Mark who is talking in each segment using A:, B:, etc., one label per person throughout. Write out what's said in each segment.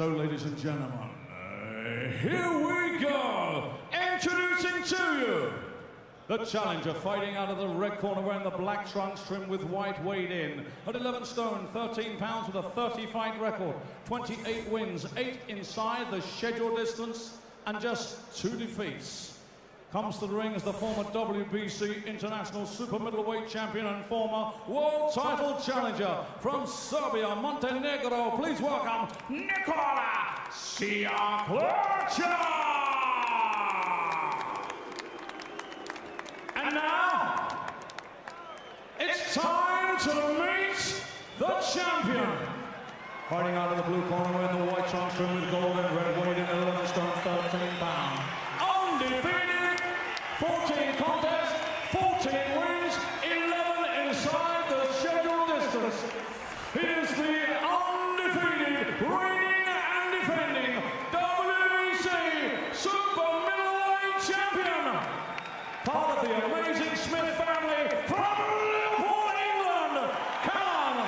A: So, ladies and gentlemen, here we go. Introducing to you the challenger fighting out of the red corner wearing the black trunks trimmed with white weighed in. At 11 stone, 13 pounds with a 30-fight record. 28 wins, 8 inside the scheduled distance and just 2 defeats. Comes to the ring as the former WBC International Super Middleweight Champion and former World Title Challenger from Serbia, Montenegro. Please welcome Nikola Sjekloca! And now, it's time to meet the champion. Fighting out of the blue corner wearing the white trunks trimmed with gold and red, weight in 11 stone, 13 pounds. Undefeated, 14 contests, 14 wins, 11 inside the scheduled distance. He is the undefeated, reigning and defending WBC Super Middleweight Champion. Part of the amazing Smith family from Liverpool, England, Callum.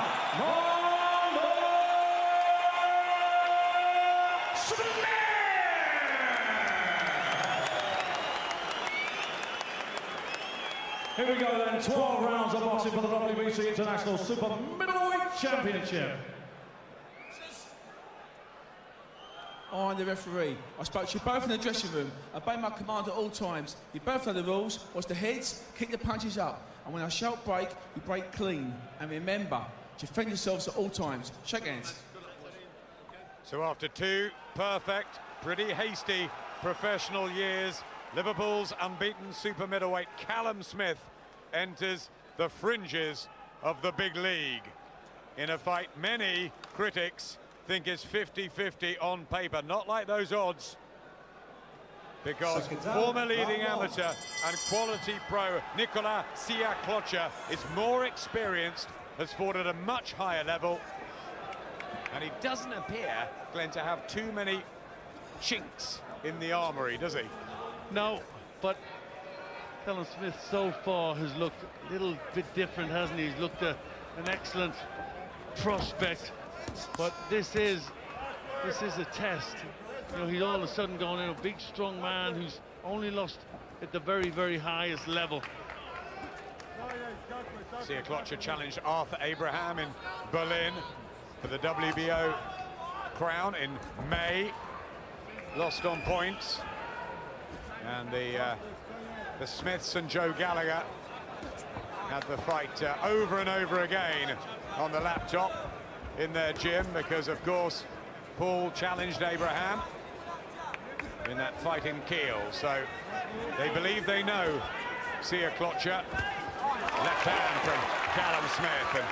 A: Here we go then, 12 rounds of boxing for the WBC International Super Middleweight Championship.
B: I'm the referee. I spoke to you both in the dressing room. Obey my command at all times. You both know the rules. Watch the heads, kick the punches up. And when I shout break, you break clean. And remember, defend yourselves at all times. Shake hands.
C: So after 2 perfect, pretty hasty professional years, Liverpool's unbeaten super middleweight Callum Smith enters the fringes of the big league in a fight many critics think is 50-50 on paper. Not like those odds, because former leading amateur and quality pro Nikola Sjekloca is more experienced, has fought at a much higher level, and he doesn't appear, Glenn, to have too many chinks in the armoury, does he?
D: No, but Callum Smith so far has looked a little bit different, hasn't he? He's looked an excellent prospect, but this is a test. You know, he's all of a sudden going in a big, strong man who's only lost at the very, very highest level.
C: Sjekloca challenged Arthur Abraham in Berlin for the WBO crown in May. Lost on points. And the Smiths and Joe Gallagher had the fight over and over again on the laptop in their gym, because of course Paul challenged Abraham in that fight in Kiel. So they believe they know Sjekloca. Left hand from Callum Smith, and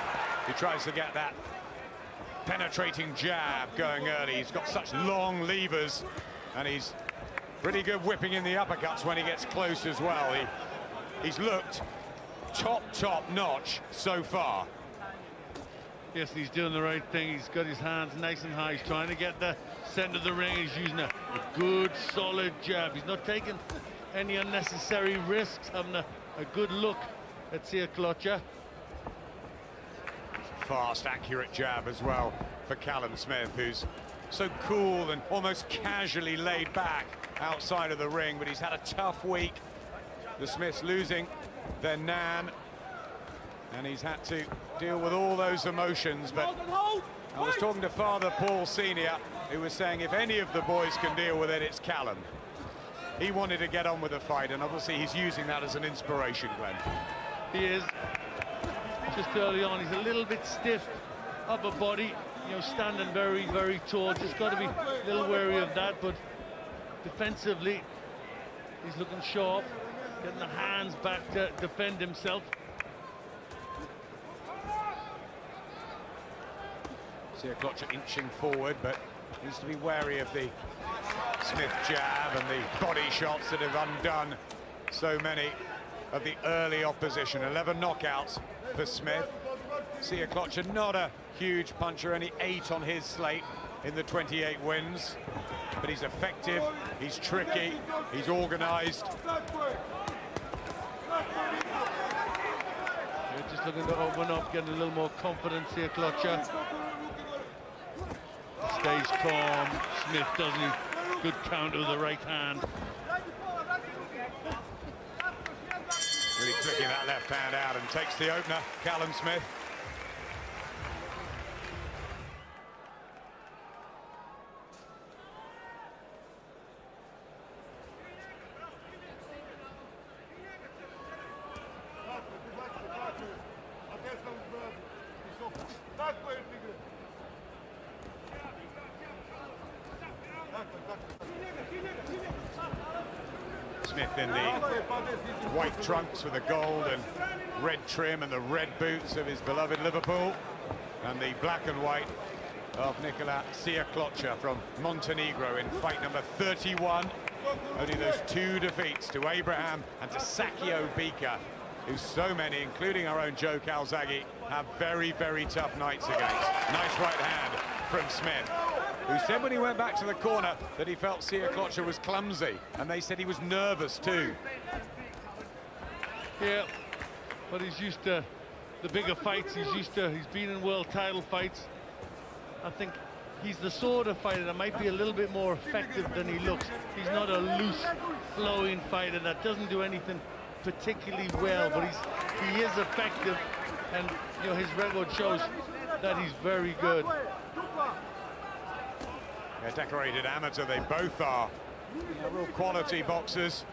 C: he tries to get that penetrating jab going early. He's got such long levers, and he's pretty good whipping in the uppercuts when he gets close as well. He's looked top notch so far.
D: Yes, he's doing the right thing. He's got his hands nice and high. He's trying to get the center of the ring. He's using a good, solid jab. He's not taking any unnecessary risks, having a good look at Sjekloca.
C: Fast, accurate jab as well for Callum Smith, who's so cool and almost casually laid back outside of the ring, but he's had a tough week. The Smiths losing their nan, and he's had to deal with all those emotions. But I was talking to Father Paul Sr., who was saying if any of the boys can deal with it, it's Callum. He wanted to get on with the fight, and obviously he's using that as an inspiration, Glenn.
D: He is. Just early on, he's a little bit stiff upper body, you know, standing very, very tall. Just got to be a little wary of that, but defensively, he's looking sharp, getting the hands back to defend himself.
C: Sjekloca inching forward, but needs to be wary of the Smith jab and the body shots that have undone so many of the early opposition. 11 knockouts for Smith. Sjekloca not a huge puncher, only 8 on his slate in the 28 wins, but he's effective, he's tricky, he's organized.
D: They're just looking to open up, getting a little more confidence here, Sjekloca. stays calm. Smith doesn't. Good counter with the right hand.
C: Really flicking that left hand out and takes the opener, Callum Smith. Smith in the white trunks with the gold and red trim and the red boots of his beloved Liverpool, and the black and white of Nikola Sjekloca from Montenegro in fight number 31. Only those 2 defeats to Abraham and to Sakio Bika, who so many, including our own Joe Calzaghe, have very, very tough nights against. Nice right hand from Smith, who said when he went back to the corner that he felt Sjekloca was clumsy, and they said he was nervous too.
D: Yeah, but he's used to the bigger fights. He's been in world title fights. I think he's the sort of fighter that might be a little bit more effective than he looks. He's not a loose, flowing fighter that doesn't do anything particularly well, but he is effective, and you know, his record shows that he's very good.
C: A decorated amateur, they both are. Real quality boxers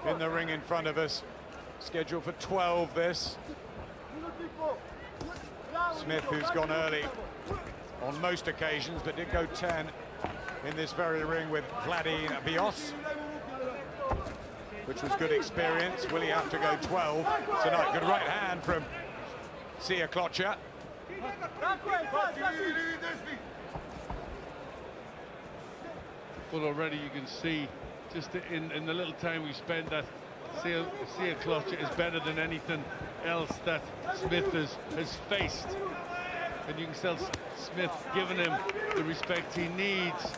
C: in the ring in front of us. Scheduled for 12 this. Smith, who's gone early on most occasions, but did go 10 in this very ring with Vladimir Bios, which was good experience. Will he have to go 12 tonight? Good right hand from Sjekloca.
D: Well, already you can see, just in the little time we spent, that Sjekloca is better than anything else that Smith has faced. And you can tell Smith giving him the respect he needs.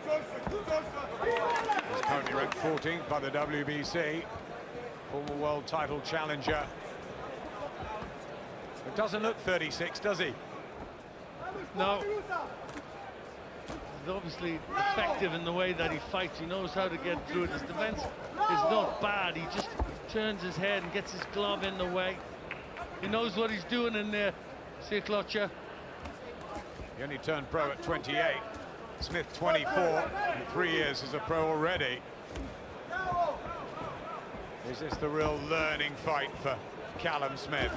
C: He's currently ranked 14th by the WBC, former world title challenger. It doesn't look 36, does he?
D: No. He's obviously effective in the way that he fights. He knows how to get through it. His defense is not bad. He just turns his head and gets his glove in the way. He knows what he's doing in there, Sjekloca.
C: He only turned pro at 28. Smith 24, in 3 years as a pro already. Is this the real learning fight for Callum Smith?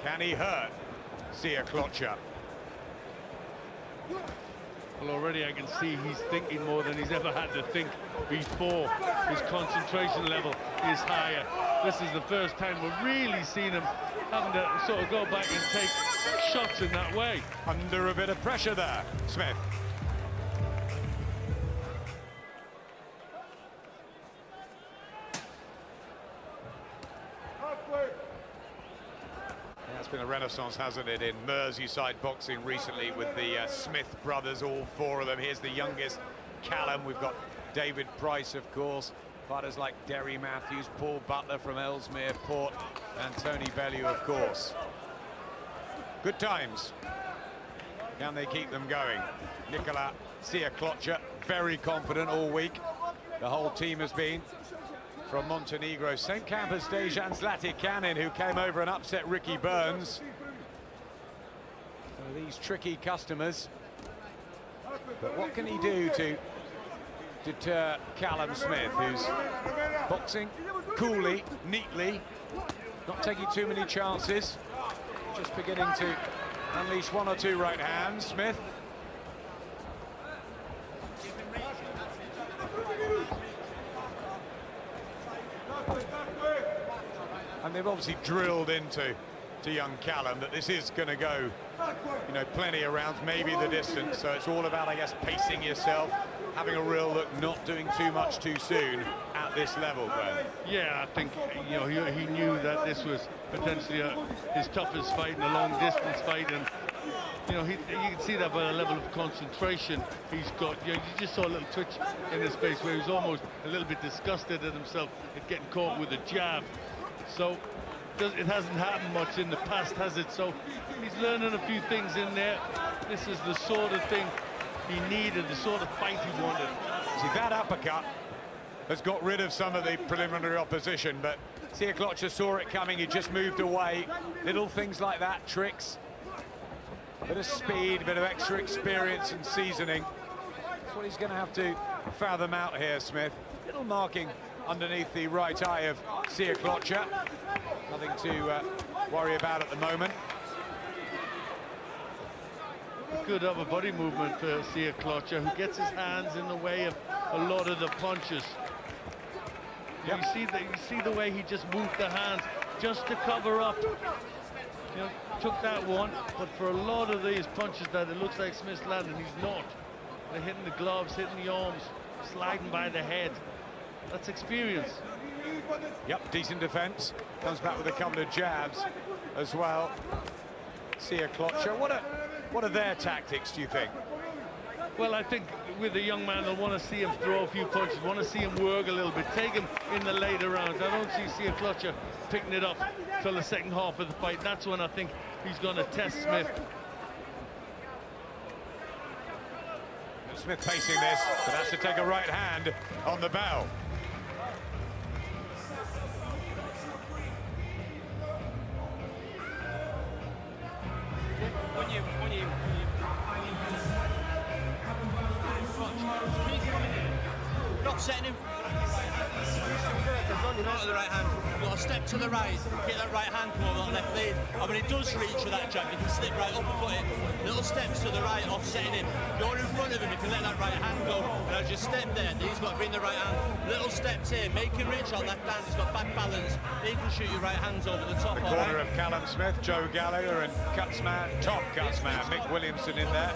C: Can he hurt Sjekloca?
D: Well, already I can see he's thinking more than he's ever had to think before. His concentration level is higher. This is the first time we're really seeing him having to sort of go back and take shots in that way.
C: Under a bit of pressure there, Smith. Yeah, it's been a renaissance, hasn't it, in Merseyside boxing recently with the Smith brothers, all 4 of them. Here's the youngest, Callum. We've got David Price, of course. Fighters like Derry Matthews, Paul Butler from Ellesmere Port, and Tony Bellew, of course. Good times. Can they keep them going? Nikola Sjekloca, very confident all week. The whole team has been. From Montenegro, St. Campus Dejan Zlatikanin, who came over and upset Ricky Burns. So these tricky customers. But what can he do to deter Callum Smith, who's boxing coolly, neatly, not taking too many chances, just beginning to unleash 1 or 2 right hands. Smith. And they've obviously drilled into young Callum that this is going to go, you know, plenty of rounds, maybe the distance. So it's all about, I guess, pacing yourself, having a real look, not doing too much too soon at this level, Glenn.
D: Yeah, I think, you know, he knew that this was potentially his toughest fight and a long-distance fight, and you know, you can see that by the level of concentration he's got. You know, you just saw a little twitch in his face where he was almost a little bit disgusted at himself at getting caught with a jab. So it hasn't happened much in the past, has it? So he's learning a few things in there. This is the sort of thing he needed, the sort of fight he wanted.
C: See, that uppercut has got rid of some of the preliminary opposition, but Sjekloca saw it coming, he just moved away. Little things like that, tricks. Bit of speed, bit of extra experience and seasoning. That's what he's going to have to fathom out here, Smith. Little marking underneath the right eye of Sjekloca. Nothing to worry about at the moment.
D: Good upper body movement for Sjekloca, who gets his hands in the way of a lot of the punches. Yep. You see the way he just moved the hands just to cover up. You know, took that one, but for a lot of these punches that it looks like Smith's landing, he's not. They're hitting the gloves, hitting the arms, sliding by the head. That's experience.
C: Yep, decent defense. Comes back with a couple of jabs as well. Sjekloca, what are their tactics, do you think?
D: Well, I think with a young man, they'll want to see him throw a few punches, want to see him work a little bit, take him in the later rounds. I don't see Sjekloca picking it up till the second half of the fight. That's when I think he's going to test Smith.
C: Smith facing this, but has to take a right hand on the bell.
E: Not setting him. Not to the right hand. You've got to step to the right, get that right hand come over that left lead. And when he does reach for that jab, you can slip right up and put it. Little steps to the right, offsetting him. You're in front of him, you can let that right hand go. And as you step there, he's got to bring the right hand. Little steps here, make him reach out left hand. He's got back balance. He can shoot your right hands over the top.
C: The corner of Callum Smith, Joe Gallagher, and cutsman, top cutsman, Mick Williamson in there.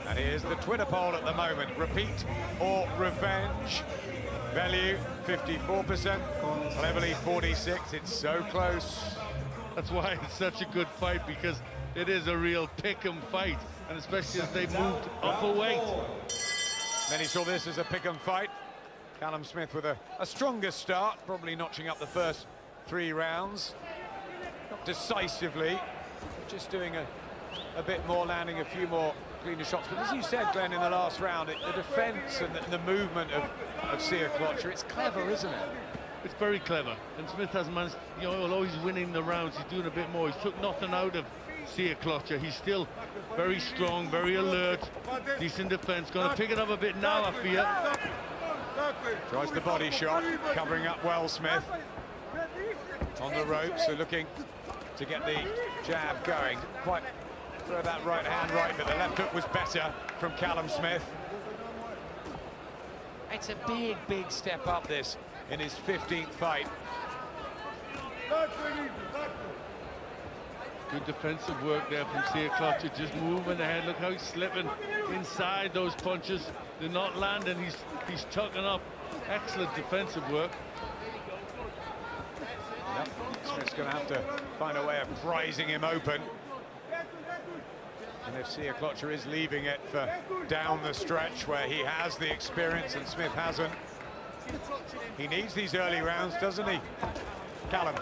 C: And here's the Twitter poll at the moment. Repeat or revenge? Value 54%, Cleverly 46. It's so close.
D: That's why it's such a good fight, because it is a real pick-em fight, and especially as they've moved up a weight.
C: Many saw this as a pick-em fight. Callum Smith with a stronger start, probably notching up the first 3 rounds. Not decisively, just doing a bit more, landing a few more cleaner shots. But as you said, Glenn, in the last round, the defence and the movement of Sjekloca, it's clever, isn't it?
D: It's very clever, and Smith hasn't managed, you know, although he's winning the rounds, he's doing a bit more. He's took nothing out of Sjekloca. He's still very strong, very alert, decent defence. Going to pick it up a bit now, I fear.
C: Tries the body shot, covering up well, Smith. On the ropes, so looking to get the jab going. Quite throw that right hand right, but the left hook was better from Callum Smith. It's a big, big step up, this, in his 15th fight.
D: Good defensive work there from Sjekloca, just moving ahead. Look how he's slipping inside those punches. They're not landing, he's tucking up. Excellent defensive work.
C: Yep. Smith's going to have to find a way of prizing him open. And if Sjekloca is leaving it for down the stretch where he has the experience and Smith hasn't, he needs these early rounds, doesn't he, Callum?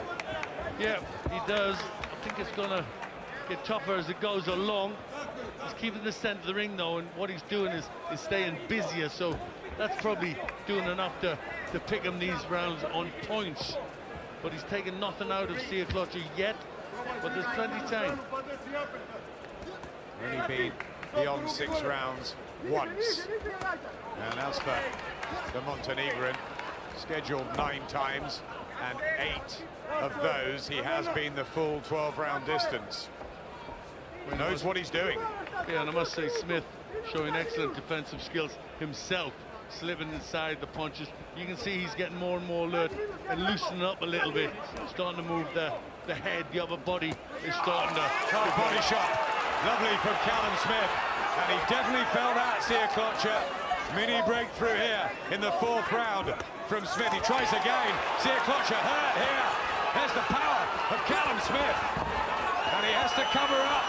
D: Yeah, he does. I think it's going to get tougher as it goes along. He's keeping the centre of the ring, though, and what he's doing is staying busier, so that's probably doing enough to pick him these rounds on points. But he's taken nothing out of Sjekloca yet, but there's plenty of time.
C: Only been beyond 6 rounds once. And as for the Montenegrin, scheduled 9 times, and 8 of those he has been the full 12-round distance. He knows what he's doing.
D: Yeah, and I must say, Smith showing excellent defensive skills himself, slipping inside the punches. You can see he's getting more and more alert and loosening up a little bit, starting to move the head, the upper body is starting to...
C: Top body shot. Lovely from Callum Smith, and he definitely felt that, Sjekloca. Mini breakthrough here in the 4th round from Smith. He tries again. Sjekloca hurt here. There's the power of Callum Smith, and he has to cover up.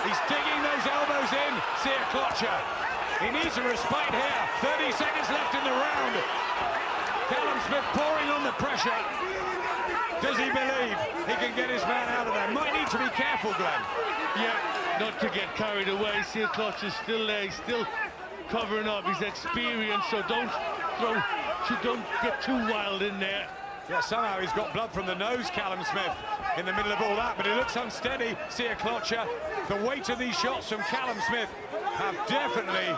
C: He's digging those elbows in, Sjekloca. He needs a respite here. 30 seconds left in the round. Callum Smith pouring on the pressure. Does he believe he can get his man out of there? Might need to be careful, Glenn.
D: Yeah, not to get carried away. Sjekloca is still there. He's still covering up. He's experienced, so don't get too wild in there.
C: Yeah, somehow he's got blood from the nose, Callum Smith, in the middle of all that, but he looks unsteady, Sjekloca. The weight of these shots from Callum Smith have definitely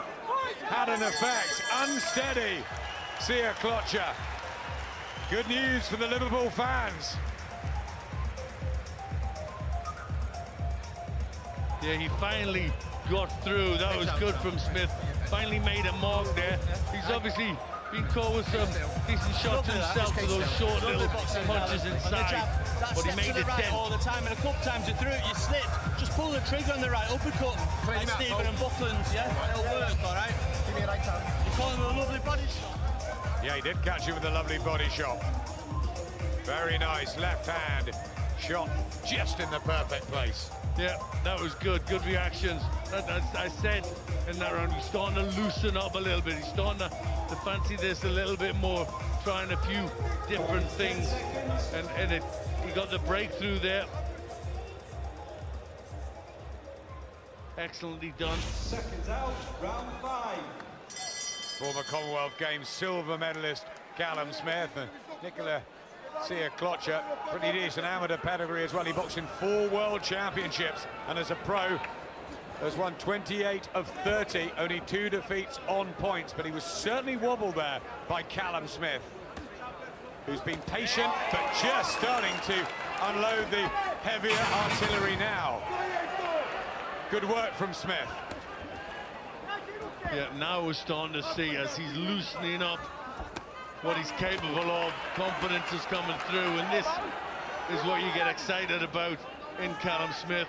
C: had an effect. Unsteady, Sjekloca. Good news for the Liverpool fans.
D: Yeah, he finally got through. That was good from Smith. Finally made a mark there. He's obviously been caught with some decent shots himself for those short little punches inside. But he made it
E: right all the time, and a couple times you threw it, you slipped. Just pull the trigger on the right uppercut, like Stephen and Buckland's, yeah? It'll work, all right? Give me a right hand. You call him a lovely body shot.
C: Yeah, he did catch him with a lovely body shot. Very nice left hand shot, just in the perfect place.
D: Yeah, that was good. Good reactions. As I said in that round, he's starting to loosen up a little bit. He's starting to fancy this a little bit more, trying a few different things. And he got the breakthrough there. Excellently done.
A: Seconds out, round 5.
C: Former Commonwealth Games silver medalist Callum Smith and Nikola Sjekloca, pretty decent amateur pedigree as well. He boxed in 4 world championships, and as a pro has won 28 of 30, only 2 defeats on points, but he was certainly wobbled there by Callum Smith, who's been patient but just starting to unload the heavier artillery now. Good work from Smith.
D: Yeah, now we're starting to see, as he's loosening up, what he's capable of. Confidence is coming through, and this is what you get excited about in Callum Smith.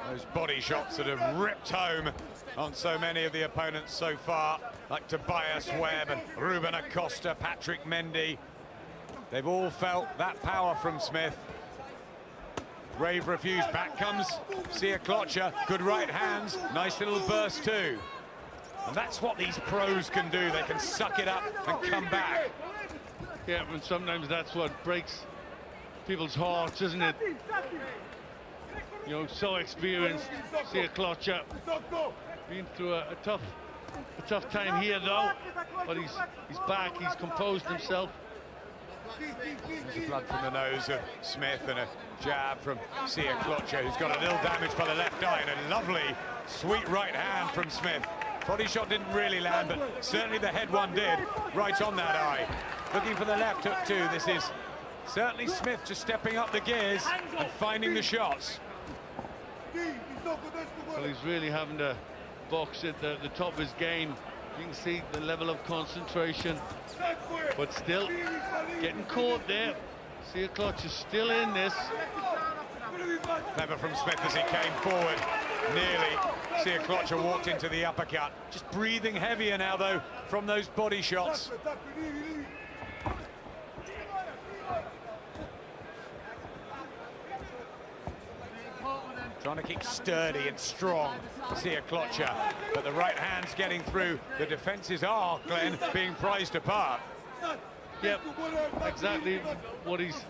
C: Those body shots that have ripped home on so many of the opponents so far, like Tobias Webb and Ruben Acosta, Patrick Mendy. They've all felt that power from Smith. Rave refused. Back comes Sjekloca. Good right hands. Nice little burst too. And that's what these pros can do. They can suck it up and come back.
D: Yeah, and sometimes that's what breaks people's hearts, isn't it? You know, so experienced, Sjekloca. Been through a tough time here though, but he's back. He's composed himself.
C: There's blood from the nose of Smith and a jab from Sjekloca, who's got a little damage by the left eye, and a lovely, sweet right hand from Smith. Body shot didn't really land, but certainly the head one did, right on that eye. Looking for the left hook too. This is certainly Smith just stepping up the gears and finding the shots.
D: Well, he's really having to box at the top of his game. You can see the level of concentration, but still getting caught there. Sjekloca is still in this.
C: Clever from Smith as he came forward. Nearly. Sjekloca walked into the uppercut. Just breathing heavier now, though, from those body shots. Trying to keep sturdy and strong, Sjekloca, but the right hand's getting through. The defences are, Glenn, being prized apart.
D: Yep, exactly what he's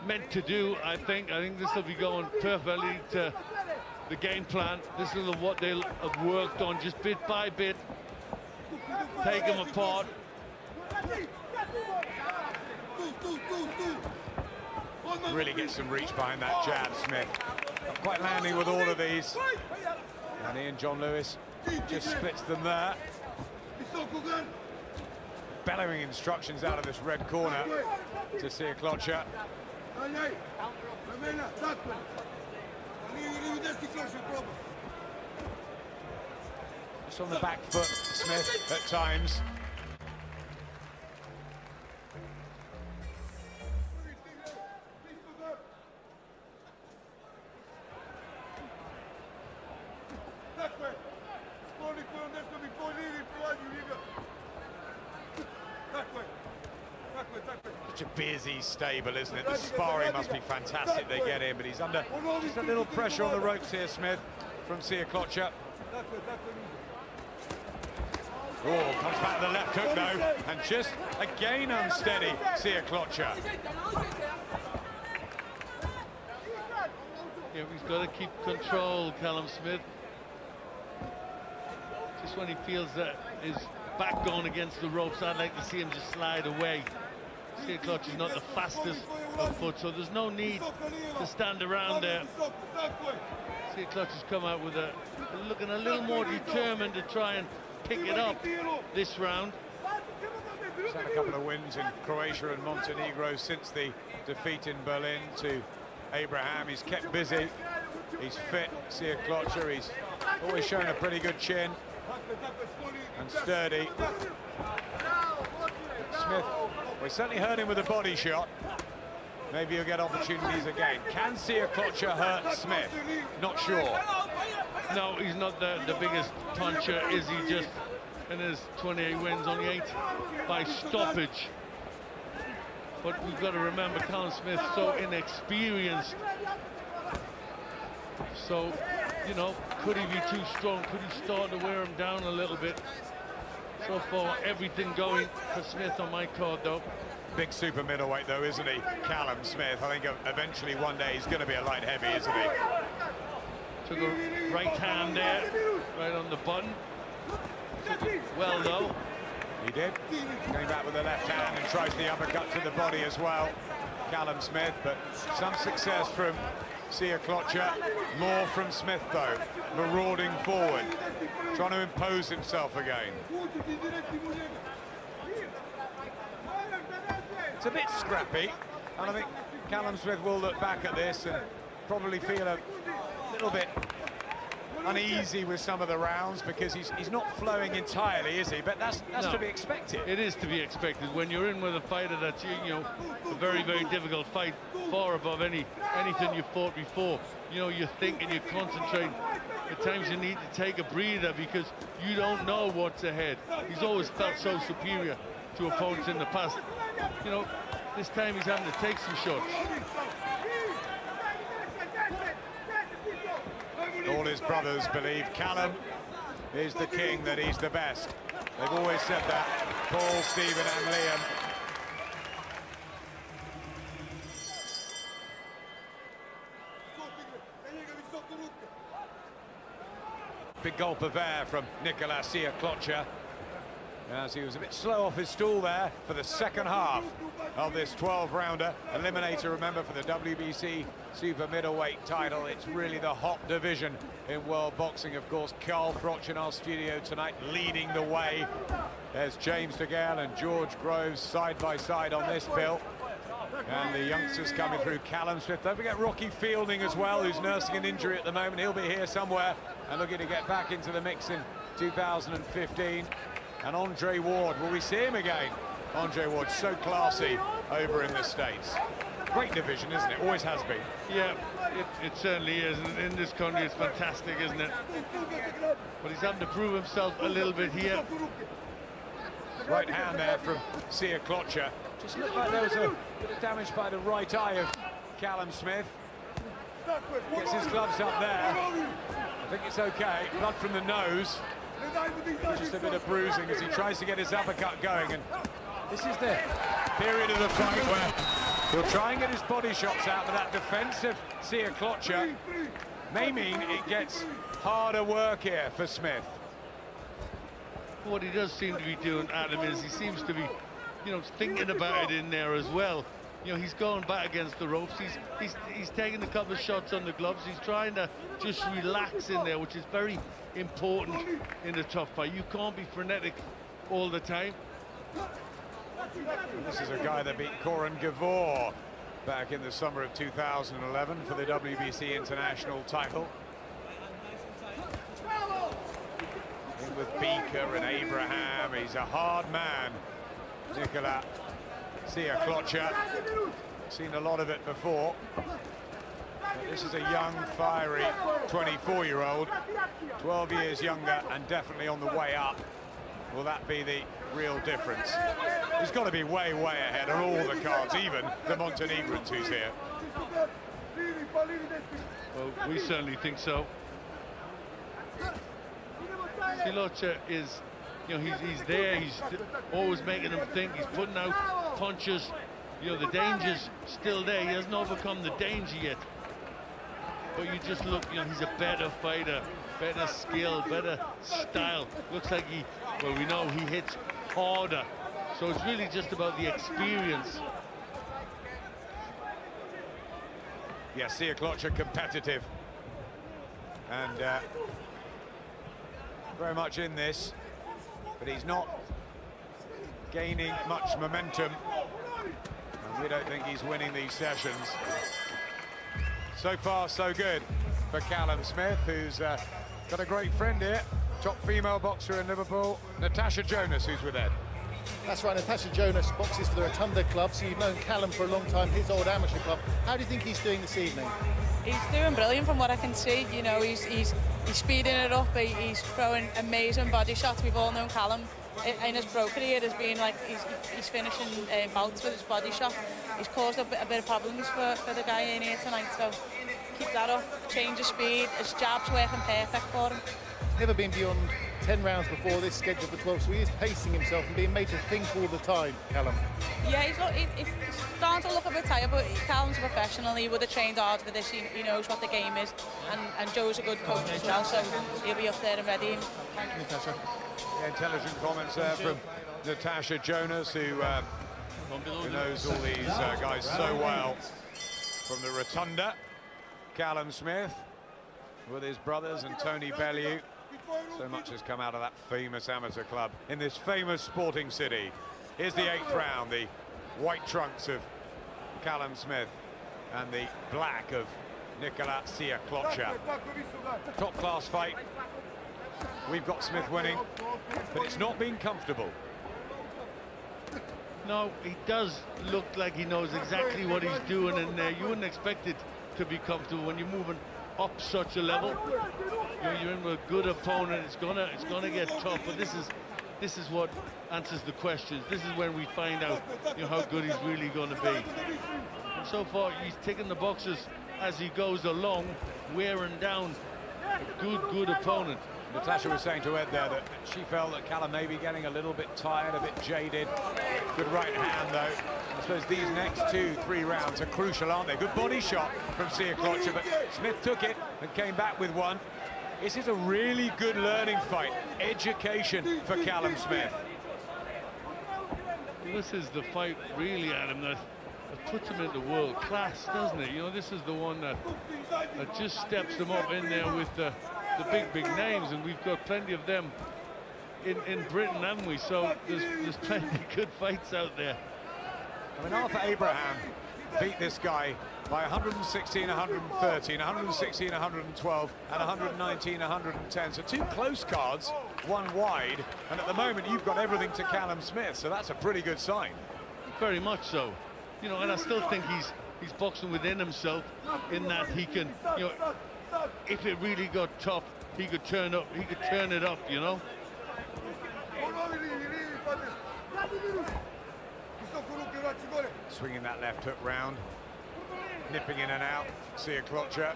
D: meant to do, I think. I think this will be going perfectly to the game plan. This is what they'll have worked on, just bit by bit. Take them apart.
C: Really gets some reach behind that jab, Smith. Not quite landing with all of these. And Ian John Lewis just splits them there. Bellowing instructions out of this red corner to Sjekloca. Just on the back foot, Smith, at times. Such a busy stable, isn't it? The sparring must be fantastic they get in, but he's under just a little pressure on the ropes here, Smith, from Sjekloca. Oh, comes back to the left hook though, and just again unsteady, Sjekloca.
D: Yeah, he's got to keep control, Callum Smith. Just when he feels that his back going against the ropes, I'd like to see him just slide away. Sjekloca is not the fastest of foot, so there's no need to stand around there. Sjekloca's come out with looking a little more determined to try and pick it up this round.
C: He's had a couple of wins in Croatia and Montenegro since the defeat in Berlin to Abraham. He's kept busy, he's fit, Sjekloca. He's always shown a pretty good chin and sturdy. Smith, we certainly hurt him with a body shot. Maybe he'll get opportunities again. Can Sjekloca hurt Smith? Not sure.
D: No, he's not the biggest puncher, is he? Just in his 28 wins, only 8 by stoppage. But we've got to remember, Callum Smith so inexperienced. So, you know, could he be too strong? Could he start to wear him down a little bit? So far, everything going for Smith on my card, though.
C: Big super middleweight, though, isn't he? Callum Smith. I think eventually one day he's going to be a light heavy, isn't he?
D: Took a right hand there, right on the button. Took it well, though.
C: He did. Going back with the left hand and tries the uppercut to the body as well. Callum Smith, but some success from Sjekloca. More from Smith, though, marauding forward, trying to impose himself again. It's a bit scrappy, and I think Callum Smith will look back at this and probably feel a little bit uneasy with some of the rounds because he's not flowing entirely, is he? But that's
D: no,
C: to be expected.
D: It is to be expected when you're in with a fighter that's, you know, a very, very difficult fight, far above anything you fought before. You know, you think and you concentrate. At times you need to take a breather because you don't know what's ahead. He's always felt so superior to opponents in the past. You know, this time he's having to take some shots.
C: All his brothers believe Callum is the king, that he's the best. They've always said that, Paul, Stephen and Liam. Big gulp of air from Nikola Sjekloca, as he was a bit slow off his stool there for the second half of this 12-rounder. Eliminator, remember, for the WBC super middleweight title. It's really the hot division in world boxing. Of course, Carl Froch in our studio tonight leading the way. There's James DeGale and George Groves side by side on this bill. And the youngsters coming through, Callum Smith. Don't forget Rocky Fielding as well, who's nursing an injury at the moment. He'll be here somewhere and looking to get back into the mix in 2015. And Andre Ward, will we see him again? Andre Ward, so classy over in the States. Great division, isn't it? Always has been.
D: Yeah, it certainly is. In this country, it's fantastic, isn't it? But he's having to prove himself a little bit here.
C: Right hand there from Sjekloca. Just looked like there was a bit of damage by the right eye of Callum Smith. Gets his gloves up there. I think it's okay. Blood from the nose. Just a bit of bruising as he tries to get his uppercut going. And this is the period of the fight where he'll try and get his body shots out, but that defensive Sjekloca may mean it gets harder work here for Smith.
D: What he does seem to be doing, Adam, is he seems to be, you know, thinking about it in there as well. You know, he's going back against the ropes. He's taking a couple of shots on the gloves. He's trying to just relax in there, which is very important in a tough fight. You can't be frenetic all the time.
C: This is a guy that beat Corin Gavor back in the summer of 2011 for the WBC International title. In with Beaker and Abraham, he's a hard man, Nikola Sjekloca. Seen a lot of it before. But this is a young, fiery 24-year-old, 12 years younger and definitely on the way up. Will that be the real difference? He's got to be way, way ahead on all the cards, even the Montenegrins who's here.
D: Well, we certainly think so. Sjekloca is You know, he's there, he's always making him think, he's putting out punches. You know, the danger's still there. He hasn't overcome the danger yet. But you just look, you know, he's a better fighter, better skill, better style. Looks like well, we know he hits harder. So it's really just about the experience.
C: Yeah, Sjekloca competitive. And very much in this, but he's not gaining much momentum. And we don't think he's winning these sessions. So far, so good for Callum Smith, who's got a great friend here, top female boxer in Liverpool, Natasha Jonas, who's with Ed.
F: That's right, Natasha Jonas boxes for the Rotunda club, so you've known Callum for a long time, his old amateur club. How do you think he's doing this evening?
G: He's doing brilliant from what I can see. You know, he's speeding it up, he's throwing amazing body shots. We've all known Callum in his pro career as being like, he's finishing bouts with his body shot. He's caused a bit of problems for the guy in here tonight, so keep that up, change of speed, his jab's working perfect for him.
F: He's never been beyond 10 rounds before this, scheduled for 12, so he is pacing himself and being made to think all the time, Callum.
G: Yeah, he's starting to look a bit tired, but Callum's a professional. He would have trained hard for this. He knows what the game is, and Joe's a good coach as well, so he'll be up there and ready.
F: Thank you, Natasha.
C: Yeah, intelligent comments there from Natasha Jonas, who knows all these guys so well. From the Rotunda, Callum Smith with his brothers and Tony Bellew. So much has come out of that famous amateur club in this famous sporting city. Here's the 8th round, the white trunks of Callum Smith and the black of Nikola Sjekloca. Top class fight. We've got Smith winning, but it's not been comfortable.
D: No, he does look like he knows exactly what he's doing, and you wouldn't expect it to be comfortable when you're moving up such a level. You know, you're in with a good opponent. It's gonna get tough, but this is what answers the questions. This is when we find out, you know, how good he's really going to be. And so far, he's ticking the boxes as he goes along, wearing down a good opponent.
C: Natasha was saying to Ed there that she felt that Callum may be getting a little bit tired, a bit jaded. Good right hand, though. I suppose these next 2-3 rounds are crucial, aren't they? Good body shot from Sjekloca, but Smith took it and came back with one. This is a really good learning fight. Education for Callum Smith.
D: This is the fight, really, Adam, that puts him into world class, doesn't it? You know, this is the one that just steps them up in there with the big names, and we've got plenty of them in Britain, haven't we? So there's plenty of good fights out there.
C: I mean, Arthur Abraham beat this guy by 116, 113, 116, 112, and 119, 110. So 2 close cards, 1 wide, and at the moment you've got everything to Callum Smith, so that's a pretty good sign.
D: Very much so. You know, and I still think he's boxing within himself in that he can, you know, if it really got tough, he could turn it up, you know.
C: Swinging that left hook round, nipping in and out, Sjekloca.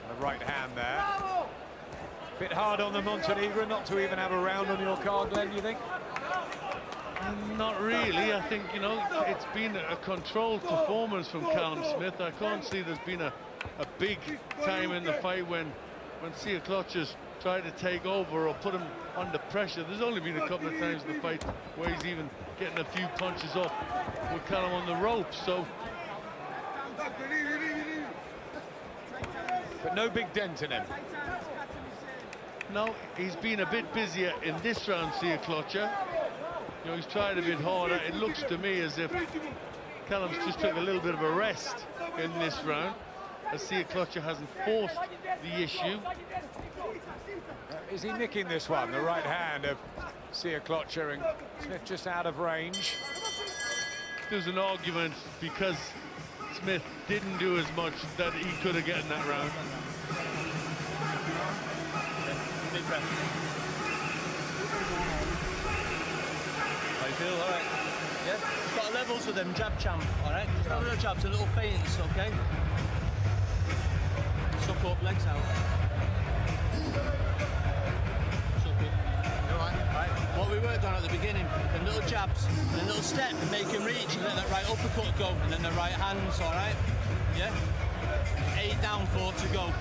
C: The right hand there. Bit hard on the Montenegrin not to even have a round on your card, Glenn, do you think?
D: Not really. I think, you know, it's been a controlled performance from Callum Smith. I can't see there's been a big time in the fight when Sjekloca's tried to take over or put him under pressure. There's only been a couple of times in the fight where he's even getting a few punches off with Callum on the ropes. So,
C: but no big dent in him.
D: No, he's been a bit busier in this round, Sjekloca. You know, he's tried a bit harder. It looks to me as if Callum's just took a little bit of a rest in this round, as Sjekloca hasn't forced the issue.
C: Is he nicking this one? The right hand of Sjekloca, and Smith just out of range.
D: There's an argument because Smith didn't do as much that he could have gotten that round.
E: Big breath. How you feel? All right. Yeah. Got levels with them, jab champ. All right. Just have a little jabs, a little feints, okay? Suck up, legs out. What we worked on at the beginning, the little jabs, the little step, and make him reach, and let that right uppercut go, and then the right hands, all right? Yeah? 8 down, 4 to go.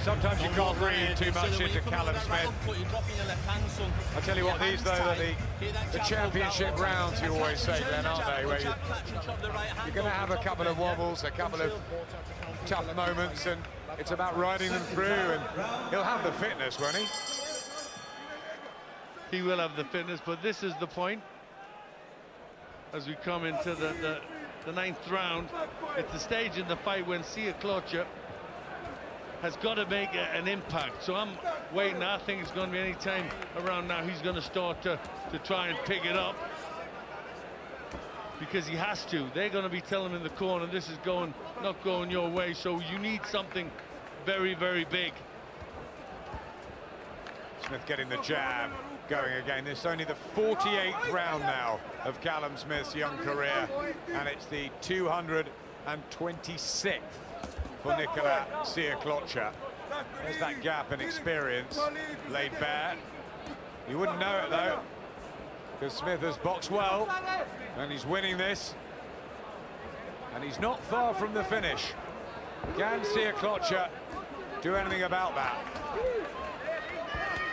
C: Sometimes you can't read too much into Callum Smith. I tell you what, these though are the championship rounds, you always say, Glenn, aren't they? Where you're going to have a couple of wobbles, a couple of tough moments, and it's about riding them through, and he'll have the fitness, won't he?
D: He will have the fitness, but this is the point. As we come into the 9th round, it's the stage in the fight when Sjekloca has got to make an impact. So I'm waiting. I think it's going to be any time around now he's going to start to try and pick it up, because he has to. They're going to be telling him in the corner, this is not going your way, so you need something very, very big.
C: Smith getting the jab going again. This is only the 48th round now of Callum Smith's young career, and it's the 226th for Nikola Sjekloca. There's that gap in experience laid bare. You wouldn't know it though, because Smith has boxed well, and he's winning this, and he's not far from the finish. Can Sjekloca do anything about that?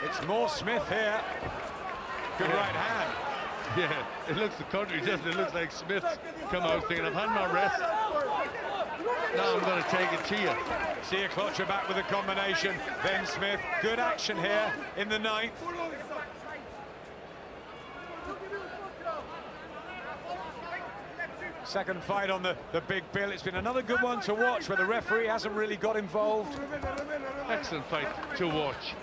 C: It's more Smith here. Good right hand.
D: Yeah, it looks the contrary, doesn't it? It looks like Smith's come out thinking, I've had my rest, now I'm going to take it to you.
C: Sjekloca back with a combination, then Smith. Good action here in the 9th. Second fight on the big bill. It's been another good one to watch, where the referee hasn't really got involved.
D: Excellent fight to watch.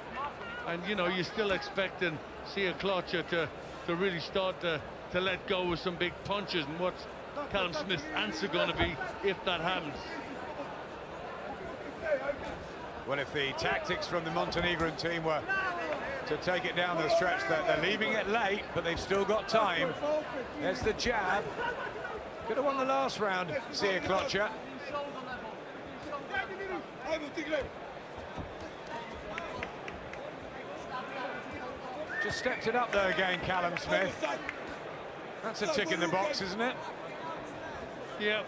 D: And, you know, you're still expecting Sjekloca to really start to let go with some big punches. And what's Callum Smith's answer going to be if that happens?
C: Well, if the tactics from the Montenegrin team were to take it down the stretch, they're leaving it late, but they've still got time. There's the jab. Could have won the last round, Sjekloca. Just stepped it up there again, Callum Smith. That's a tick in the box, isn't it?
D: Yeah.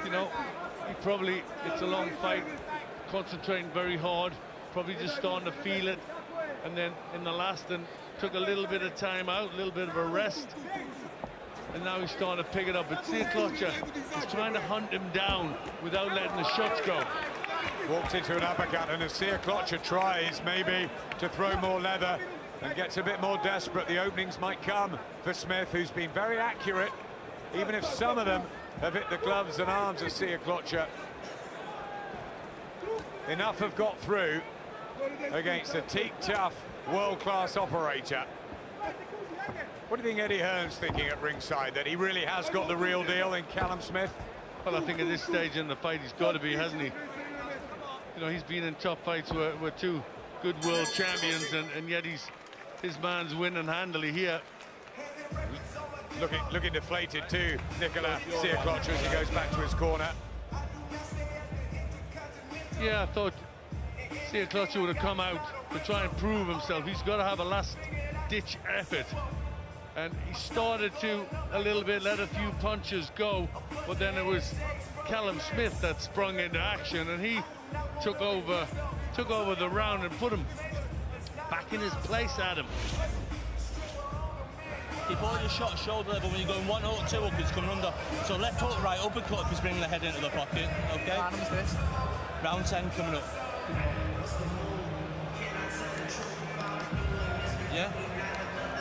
D: You know, it's a long fight, concentrating very hard, probably just starting to feel it, and then in the last, and took a little bit of time out, a little bit of a rest, and now he's starting to pick it up. But Sjekloca is trying to hunt him down without letting the shots go.
C: Walked into an uppercut, and if Sjekloca tries maybe to throw more leather and gets a bit more desperate, the openings might come for Smith, who's been very accurate, even if some of them have hit the gloves and arms of Sjekloca. Enough have got through against a teak-tough, world-class operator. What do you think Eddie Hearn's thinking at ringside, that he really has got the real deal in Callum Smith?
D: Well, I think at this stage in the fight, he's got to be, hasn't he? You know, he's been in tough fights with two good world champions, and yet his man's winning handily here.
C: Looking deflated too, Nikola Sjekloca, as he goes back to his corner.
D: Yeah, I thought Sjekloca would have come out to try and prove himself. He's got to have a last-ditch effort. And he started to, a little bit, let a few punches go, but then it was Callum Smith that sprung into action, and he took over the round and put him back in his place, Adam.
E: Keep all your shots shoulder level when you're going 1 hook, 2 hook, it's coming under. So left hook, right uppercut if he's bringing the head into the pocket, okay? Round 10 coming up. Yeah?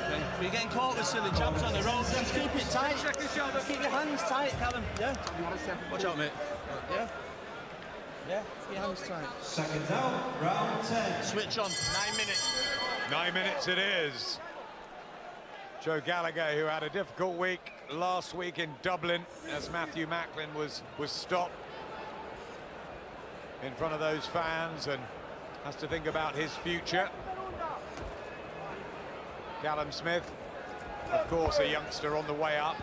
E: But you're getting caught with silly jabs on the road, just keep it tight. Keep your hands tight, Callum. Yeah? Watch out, mate. Yeah? Yeah, keep your hands tight.
A: Second down, round 10.
E: Switch on, 9 minutes.
C: 9 minutes it is. Joe Gallagher, who had a difficult week last week in Dublin, as Matthew Macklin was stopped in front of those fans and has to think about his future. Callum Smith, of course, a youngster on the way up.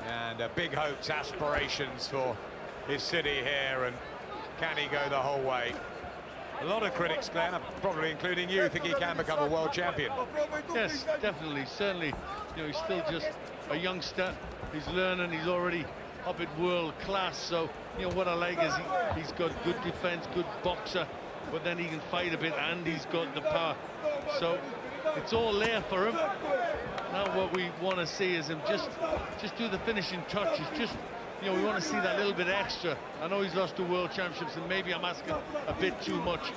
C: And big hopes, aspirations for his city here, and can he go the whole way? A lot of critics, Glenn, probably including you, think he can become a world champion.
D: Yes, definitely, certainly. You know, he's still just a youngster. He's learning. He's already up at world class. So, you know, what I like is he's got good defense, good boxer, but then he can fight a bit, and he's got the power. So it's all there for him. Now what we want to see is him just do the finishing touches. Just, you know, we want to see that little bit extra. I know he's lost to world championships, and maybe I'm asking a bit too much,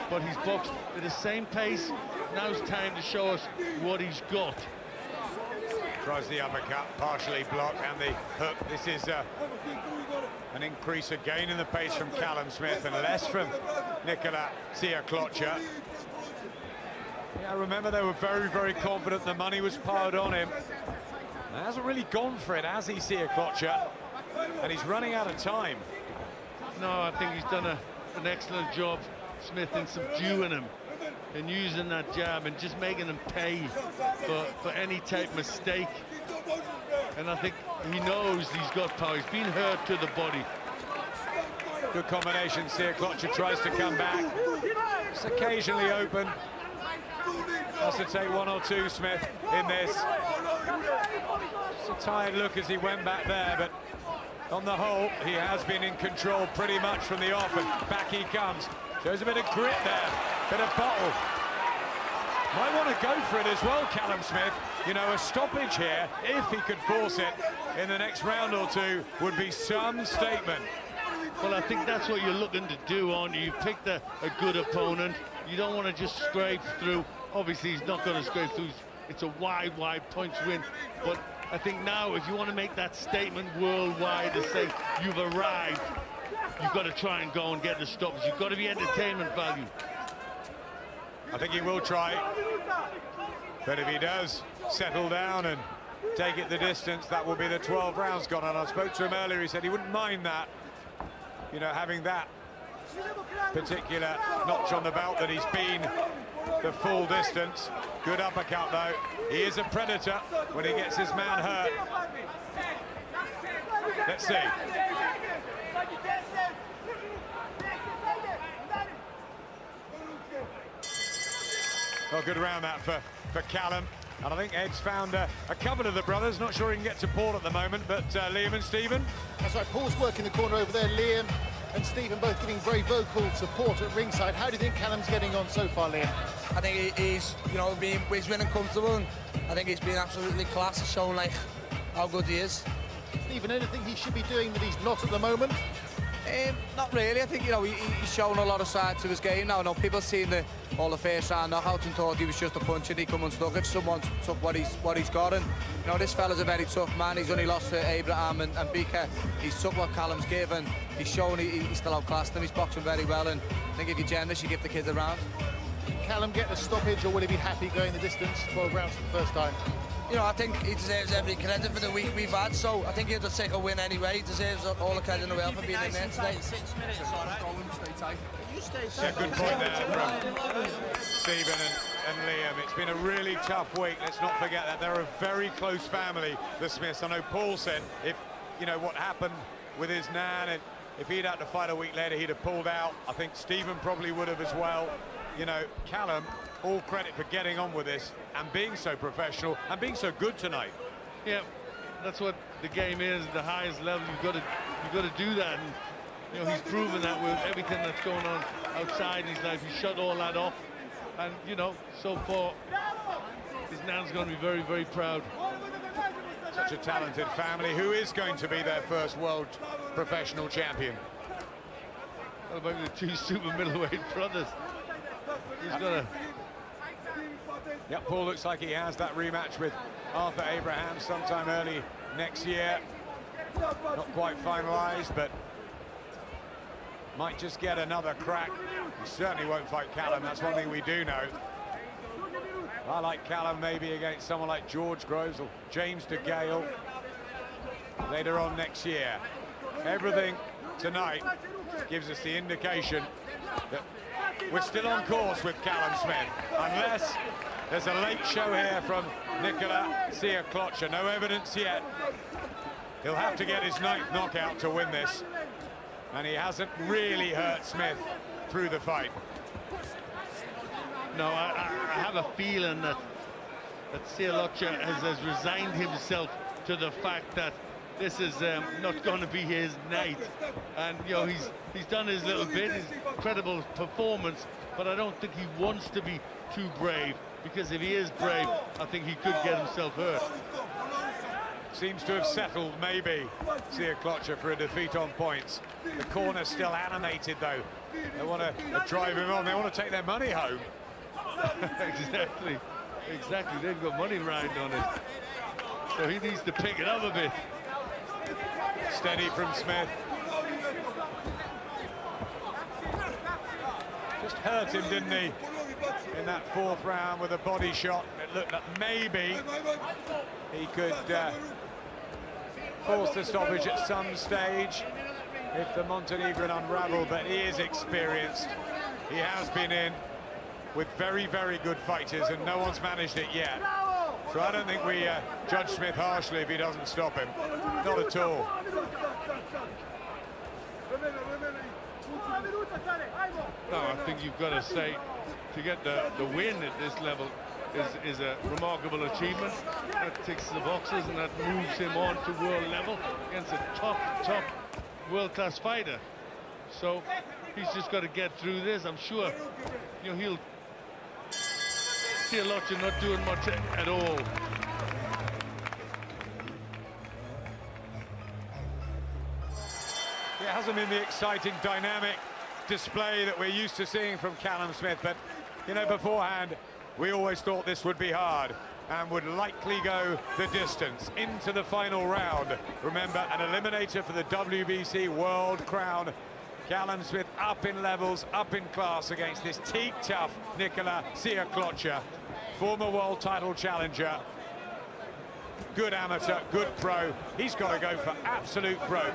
D: but he's boxed at the same pace. Now's time to show us what he's got.
C: Tries the uppercut, partially blocked, and the hook. This is an increase again in the pace from Callum Smith and less from Nikola Sjekloca. Yeah, I remember they were very, very confident the money was piled on him. He hasn't really gone for it, has he, Sjekloca? And he's running out of time.
D: No, I think he's done an excellent job, Smith, in subduing him and using that jab and just making him pay for any type of mistake. And I think he knows he's got power. He's been hurt to the body.
C: Good combination. Sjekloca tries to come back. It's occasionally open. Has to take one or two, Smith, in this. It's a tired look as he went back there, but on the whole, he has been in control pretty much from the off, and back he comes. Shows a bit of grit there, bit of bottle. Might want to go for it as well, Callum Smith. You know, a stoppage here, if he could force it in the next round or two, would be some statement.
D: Well, I think that's what you're looking to do, aren't you? You've picked a good opponent. You don't want to just scrape through. Obviously, he's not going to scrape through. It's a wide points win. But I think now, if you want to make that statement worldwide to say you've arrived, you've got to try and go and get the stoppage. You've got to be entertainment value.
C: I think he will try. But if he does settle down and take it the distance, that will be the 12 rounds gone. And I spoke to him earlier, he said he wouldn't mind that. You know, having that particular notch on the belt, that he's been the full distance. Good uppercut, though. He is a predator when he gets his man hurt. Let's see. Well, good round that for Callum. And I think Ed's found a couple of the brothers. Not sure he can get to Paul at the moment, but Liam and Stephen.
F: That's right, Paul's working the corner over there. Liam and Stephen both giving very vocal support at ringside. How do you think Callum's getting on so far, Liam?
H: I think he's, you know, he's winning comfortable, and I think he's been absolutely class. He's shown like how good he is.
F: Stephen, anything he should be doing that he's not at the moment?
H: Not really. I think, you know, he's shown a lot of sides to his game now. I know people seen all the first round knockouts and thought he was just a puncher and he come unstuck it. Someone took what he's got, and you know, this fella's a very tough man. He's only lost to Abraham and Bika. He's took what Callum's given. He's shown he's still outclassed him. He's boxing very well, and I think if you're generous, you give the kid the round.
F: Can Callum get the stoppage, or will he be happy going the distance 12 rounds for the first time?
H: You know, I think he deserves every credit for the week we've had, so I think he'll just take a win anyway. He deserves all the credit in the world for being in there today.
E: 6 minutes, all right? You stay tight.
C: Yeah, good point there from Stephen and Liam. It's been a really tough week. Let's not forget that they're a very close family, the Smiths. I know Paul said if, you know, what happened with his nan, and if he'd had to fight a week later, he'd have pulled out. I think Stephen probably would have as well. You know, Callum, all credit for getting on with this and being so professional and being so good tonight.
D: Yeah, that's what the game is. The highest level, you've got to do that. And you know, he's proven that with everything that's going on outside in his life. He shut all that off, and you know, so far his nan's going to be very, very proud.
C: Such a talented family. Who is going to be their first world professional champion?
D: What about the two super middleweight brothers? He's got a...
C: Yep, Paul looks like he has that rematch with Arthur Abraham sometime early next year. Not quite finalised, but might just get another crack. He certainly won't fight Callum, that's one thing we do know. I like Callum maybe against someone like George Groves or James DeGale later on next year. Everything tonight gives us the indication that we're still on course with Callum Smith, unless there's a late show here from Nikola Sjekloca. No evidence yet. He'll have to get his 9th knockout to win this. And he hasn't really hurt Smith through the fight.
D: No, I have a feeling that Sjekloca has resigned himself to the fact that this is not going to be his night. And, you know, he's done his little bit, his incredible performance, but I don't think he wants to be too brave, because if he is brave, I think he could get himself hurt.
C: Seems to have settled, maybe, Sjekloca for a defeat on points. The corner still animated, though. They want to drive him on. They want to take their money home.
D: Exactly. They've got money round on it. So he needs to pick it up a bit.
C: Steady from Smith. Just hurt him, didn't he, in that 4th round with a body shot. It looked like maybe he could force the stoppage at some stage if the Montenegrin unravelled, but he is experienced. He has been in with very, very good fighters, and no one's managed it yet. So I don't think we judge Smith harshly if he doesn't stop him. Not at all.
D: No, I think you've got to say, to get the win at this level is a remarkable achievement. That ticks the boxes, and that moves him on to world level against a top world-class fighter. So he's just got to get through this. I'm sure, you know, he'll see Sjekloca not doing much at all.
C: It hasn't been the exciting, dynamic display that we're used to seeing from Callum Smith, but, you know, beforehand, we always thought this would be hard and would likely go the distance into the final round. Remember, an eliminator for the WBC World Crown. Callum Smith up in levels, up in class against this teak-tough Nikola Sjekloca, former world title challenger. Good amateur, good pro. He's got to go for absolute broke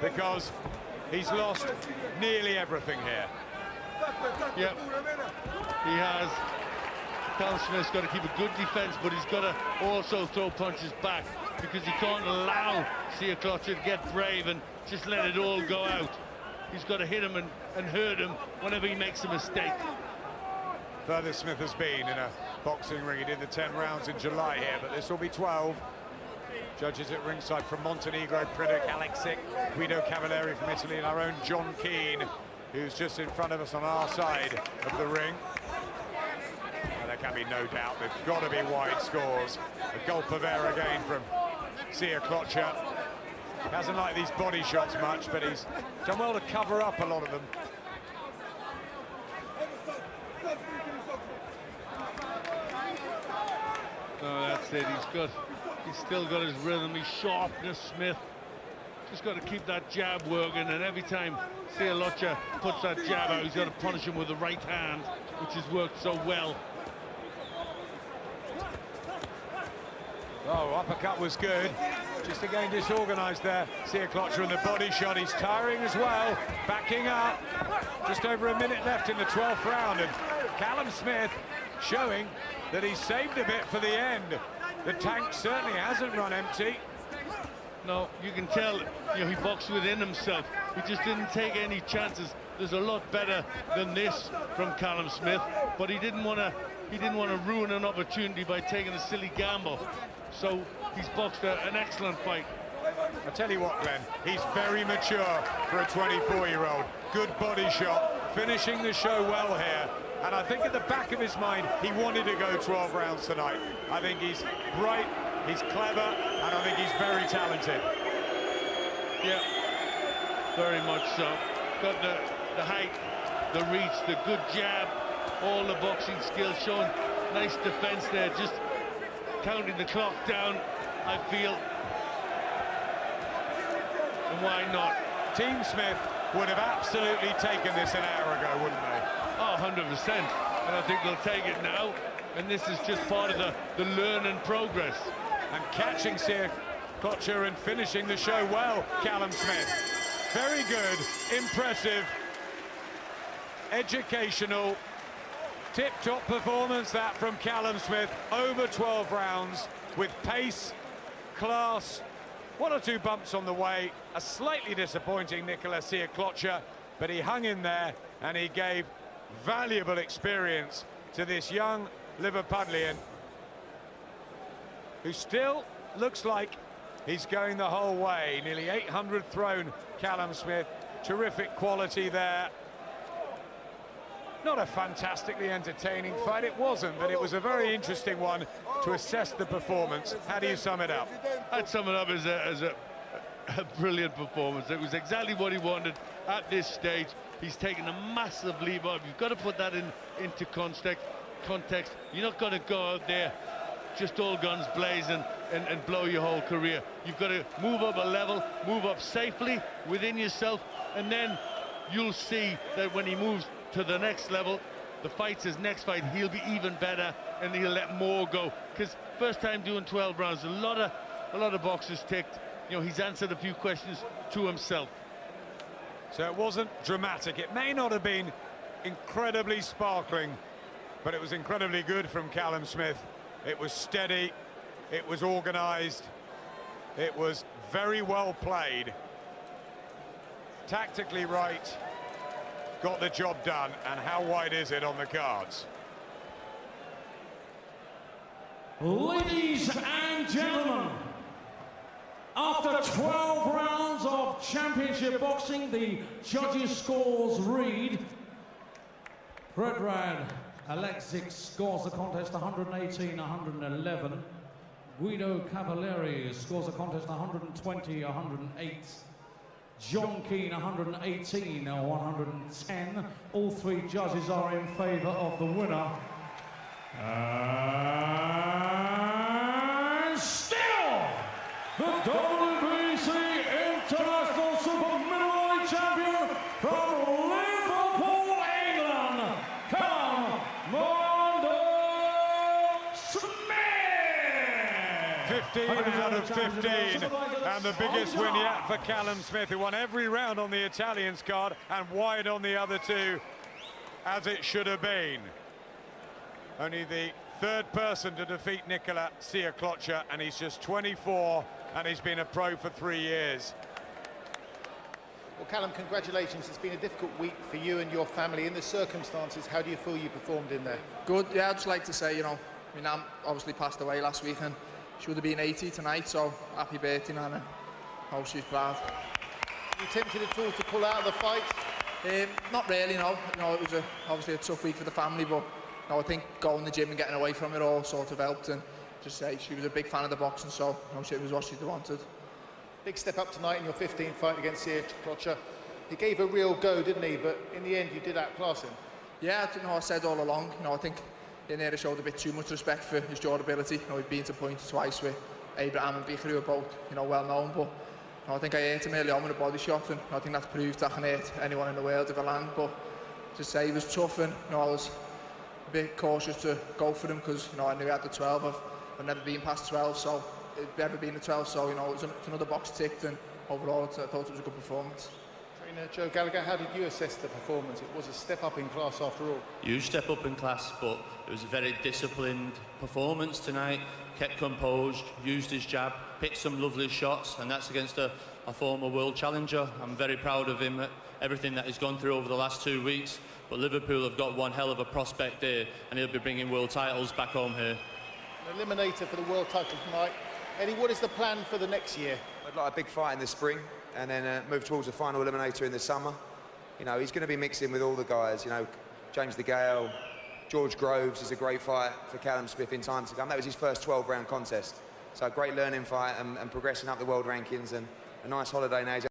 C: because he's lost nearly everything here.
D: Yep, he has. Callum Smith's got to keep a good defense, but he's got to also throw punches back, because he can't allow Sjekloca to get brave and just let it all go out. He's got to hit him and hurt him whenever he makes a mistake.
C: Furthest Smith has been in a boxing ring. He did the 10 rounds in July here, but this will be 12. Judges at ringside from Montenegro, Pridic, Alexic, Guido Cavalieri from Italy, and our own John Keane, who's just in front of us on our side of the ring. And there can be no doubt there's got to be wide scores. A gulp of air again from Sjekloca. Hasn't liked these body shots much, but he's done well to cover up a lot of them.
D: No, that's it. He's still got his rhythm, his sharpness, Smith. Just got to keep that jab working, and every time Sjekloca puts that jab out, he's got to punish him with the right hand, which has worked so well.
C: Oh, uppercut was good. Just again disorganised there. Sjekloca in the body shot. He's tiring as well. Backing up. Just over a minute left in the 12th round. And Callum Smith showing that he's saved a bit for the end. The tank certainly hasn't run empty.
D: No, you can tell, you know, he boxed within himself. He just didn't take any chances. There's a lot better than this from Callum Smith, but he didn't want to ruin an opportunity by taking a silly gamble. So he's boxed an excellent fight.
C: I tell you what, Glenn, he's very mature for a 24-year-old. Good body shot, finishing the show well here. And I think at the back of his mind, he wanted to go 12 rounds tonight. I think he's bright, he's clever, and I think he's very talented.
D: Yeah, very much so. Got the height, the reach, the good jab, all the boxing skills, showing nice defense there, just counting the clock down, I feel. And why not?
C: Team Smith would have absolutely taken this an hour ago, wouldn't they?
D: Oh, 100%. And I think they'll take it now. And this is just part of the learning progress.
C: And catching Sjekloca and finishing the show well, Callum Smith. Very good, impressive, educational, tip-top performance that from Callum Smith over 12 rounds with pace, class, One or two bumps on the way, a slightly disappointing Nikola Sjekloca, but he hung in there and he gave valuable experience to this young Liverpudlian, who still looks like he's going the whole way. Nearly 800 thrown, Callum Smith. Terrific quality there. Not a fantastically entertaining fight, it wasn't, but it was a very interesting one to assess the performance. How do you sum it up?
D: I'd sum it up as a brilliant performance. It was exactly what he wanted at this stage. He's taken a massive leap up. You've got to put that into context. You're not going to go out there just all guns blazing and blow your whole career. You've got to move up a level, move up safely within yourself, and then you'll see that when he moves to the next level, his next fight, he'll be even better and he'll let more go. Because first time doing 12 rounds, a lot of boxes ticked. You know, he's answered a few questions to himself.
C: So it wasn't dramatic. It may not have been incredibly sparkling, but it was incredibly good from Callum Smith. It was steady, it was organised, it was very well played, tactically right, got the job done. And how wide is it on the cards?
A: Ladies and gentlemen, after 12 rounds of championship boxing, the judges' scores read: Predrag Alexic scores the contest 118-111. Guido Cavalieri scores the contest 120-108. John Keane 118-110. All three judges are in favour of the winner. And still, the WBC International Super Middleweight Champion from Liverpool, England, Callum Smith!
C: 15 out of 15, and the biggest win yet for Callum Smith, who won every round on the Italians card and wide on the other two, as it should have been. Only the third person to defeat Nikola Sjekloca, and he's just 24, and he's been a pro for 3 years.
F: Well, Callum, congratulations. It's been a difficult week for you and your family. In the circumstances, how do you feel you performed in there?
H: Good, yeah, I'd just like to say, you know, my nan obviously passed away last week and she would have been 80 tonight, so happy birthday, Nana. Hope she's proud.
F: Were you tempted at all to pull out of the fight?
H: Not really, no. You know, it was obviously a tough week for the family, but no, I think going to the gym and getting away from it all sort of helped, and just say she was a big fan of the boxing, so you know, it was what she wanted.
F: Big step up tonight in your 15th fight against Sjekloca. He gave a real go, didn't he? But in the end, you did outclass him. Yeah, you know, I said all along, you know, I think in there he showed a bit too much respect for his durability. You know, he'd been to point twice with Abraham and Bichri, who are both, you know, well known, but you know, I think I hit him early on with a body shot, and I think that's proved I can hit anyone in the world if I land. But to say he was tough, and you know, I was a bit cautious to go for him because you know I knew he had the 12. I've never been past 12, so it'd never been a 12. So you know, it's another box ticked, and overall, I thought it was a good performance. Trainer Joe Gallagher, how did you assess the performance? It was a step up in class after all.
I: Huge step up in class, but it was a very disciplined performance tonight. Kept composed, used his jab, picked some lovely shots, and that's against a former world challenger. I'm very proud of him, everything that he's gone through over the last 2 weeks. But Liverpool have got one hell of a prospect here, and he'll be bringing world titles back home here.
F: An eliminator for the world title tonight. Eddie, what is the plan for the next year?
J: I'd like a big fight in the spring, and then move towards the final eliminator in the summer. You know, he's going to be mixing with all the guys. You know, James DeGale, George Groves is a great fight for Callum Smith in time to come. That was his first 12-round contest. So a great learning fight and progressing up the world rankings, and a nice holiday now. He's